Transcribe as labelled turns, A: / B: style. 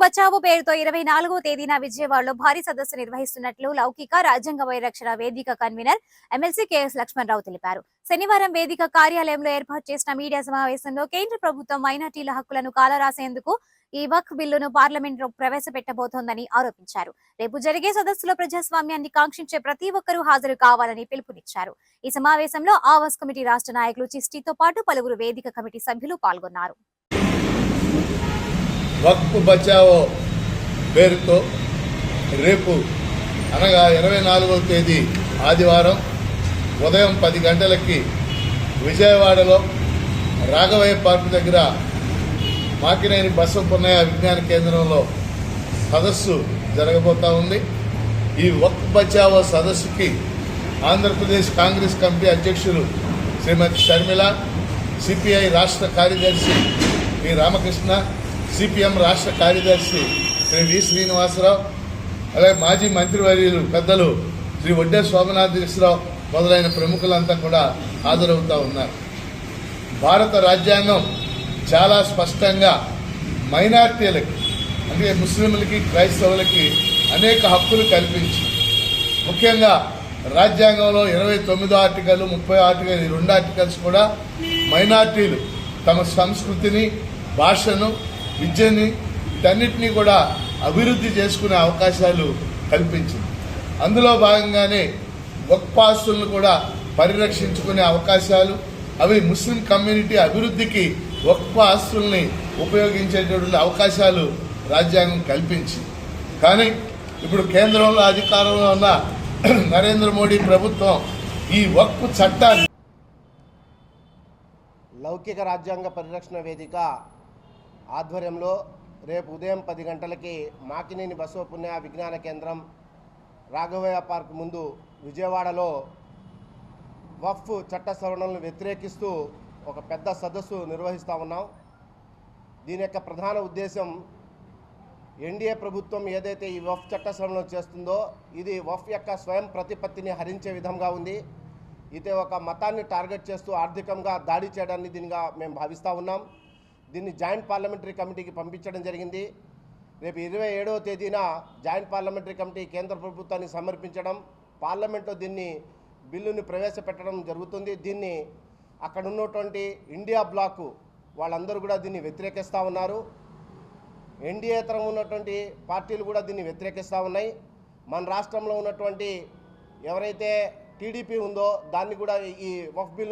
A: బచావో పేరుతో 24వ తేదీన విజయవాడలో భారీ సదస్సు నిర్వహిస్తున్నట్లు లౌకిక రాజ్యాంగ పరిరక్షణ వేదిక కన్వీనర్ ఎమ్మెల్సీ కెఎస్ లక్ష్మణరావు తెలిపారు. శనివారం వేదిక కార్యాలయంలో ఏర్పాటు చేసిన మీడియా సమావేశంలో కేంద్ర ప్రభుత్వం మైనార్టీల హక్కులను కాలరాసేందుకు ఈ వక్ఫ్ బిల్లును పార్లమెంట్లో ప్రవేశపెట్టబోతోందని ఆరోపించారు. రేపు జరిగే సదస్సులో ప్రజాస్వామ్యాన్ని కాంక్షించే ప్రతి ఒక్కరూ హాజరు కావాలని పిలుపునిచ్చారు. ఈ సమావేశంలో ఆవాస్ కమిటీ రాష్ట్ర నాయకులు చిస్టితో పాటు పలువురు వేదిక కమిటీ సభ్యులు పాల్గొన్నారు.
B: వక్ఫ్ బచావో పేరుతో రేపు అనగా 24వ తేదీ ఆదివారం ఉదయం 10 గంటలకి విజయవాడలో రాఘవయ్య పార్క్ దగ్గర మాకినేని బసవపున్నయ్య విజ్ఞాన కేంద్రంలో సదస్సు జరగబోతా ఉంది. ఈ వక్ఫ్ బచావో సదస్సుకి ఆంధ్రప్రదేశ్ కాంగ్రెస్ కమిటీ అధ్యక్షులు శ్రీమతి షర్మిల, సిపిఐ రాష్ట్ర కార్యదర్శి వి రామకృష్ణ, సిపిఎం రాష్ట్ర కార్యదర్శి శ్రీ వి శ్రీనివాసరావు, అలాగే మాజీ మంత్రివర్యులు పెద్దలు శ్రీ వడ్డే శోభనాథరావు మొదలైన ప్రముఖులంతా కూడా హాజరవుతూ ఉన్నారు. భారత రాజ్యాంగం చాలా స్పష్టంగా మైనార్టీలకి అంటే ముస్లింలకి, క్రైస్తవులకి అనేక హక్కులు కల్పించి ముఖ్యంగా రాజ్యాంగంలో 29వ ఆర్టికల్, 30వ ఆర్టికల్, ఈ 2 ఆర్టికల్స్ కూడా మైనార్టీలు తమ సంస్కృతిని, భాషను, విద్యని వీటన్నిటినీ కూడా అభివృద్ధి చేసుకునే అవకాశాలు కల్పించింది. అందులో భాగంగానే వక్ఫ్ ఆస్తులను కూడా పరిరక్షించుకునే అవకాశాలు, అవి ముస్లిం కమ్యూనిటీ అభివృద్ధికి వక్ఫ్ ఆస్తుల్ని ఉపయోగించేటటువంటి అవకాశాలు రాజ్యాంగం కల్పించింది. కానీ ఇప్పుడు కేంద్రంలో అధికారంలో ఉన్న నరేంద్ర మోడీ ప్రభుత్వం ఈ వక్ఫ్ చట్టాన్ని
C: లౌకిక రాజ్యాంగ పరిరక్షణ వేదిక ఆధ్వర్యంలో రేపు ఉదయం 10 గంటలకి మాకినేని బసవపున్నయ్య విజ్ఞాన కేంద్రం రాఘవయ్య పార్క్ ముందు విజయవాడలో వక్ఫ్ చట్ట సవరణలను వ్యతిరేకిస్తూ ఒక పెద్ద సదస్సు నిర్వహిస్తూ ఉన్నాం. దీని యొక్క ప్రధాన ఉద్దేశం ఎన్డీఏ ప్రభుత్వం ఏదైతే ఈ వక్ఫ్ చట్ట సవరణలు చేస్తుందో ఇది వక్ఫ్ యొక్క స్వయం ప్రతిపత్తిని హరించే విధంగా ఉంది. ఇది ఒక మతాన్ని టార్గెట్ చేస్తూ ఆర్థికంగా దాడి చేయడాన్ని దీనిగా మేము భావిస్తూ ఉన్నాం. దీన్ని జాయింట్ పార్లమెంటరీ కమిటీకి పంపించడం జరిగింది. రేపు 27వ తేదీన జాయింట్ పార్లమెంటరీ కమిటీ కేంద్ర ప్రభుత్వాన్ని సమర్పించడం, పార్లమెంట్లో దీన్ని బిల్లుని ప్రవేశపెట్టడం జరుగుతుంది. దీన్ని అక్కడ ఉన్నటువంటి ఇండియా బ్లాక్ వాళ్ళందరూ కూడా దీన్ని వ్యతిరేకిస్తూ ఉన్నారు. ఎన్డీఏతరం ఉన్నటువంటి పార్టీలు కూడా దీన్ని వ్యతిరేకిస్తూ ఉన్నాయి. మన రాష్ట్రంలో ఉన్నటువంటి ఎవరైతే టీడీపీ ఉందో దాన్ని కూడా ఈ వక్ఫ్ బిల్లు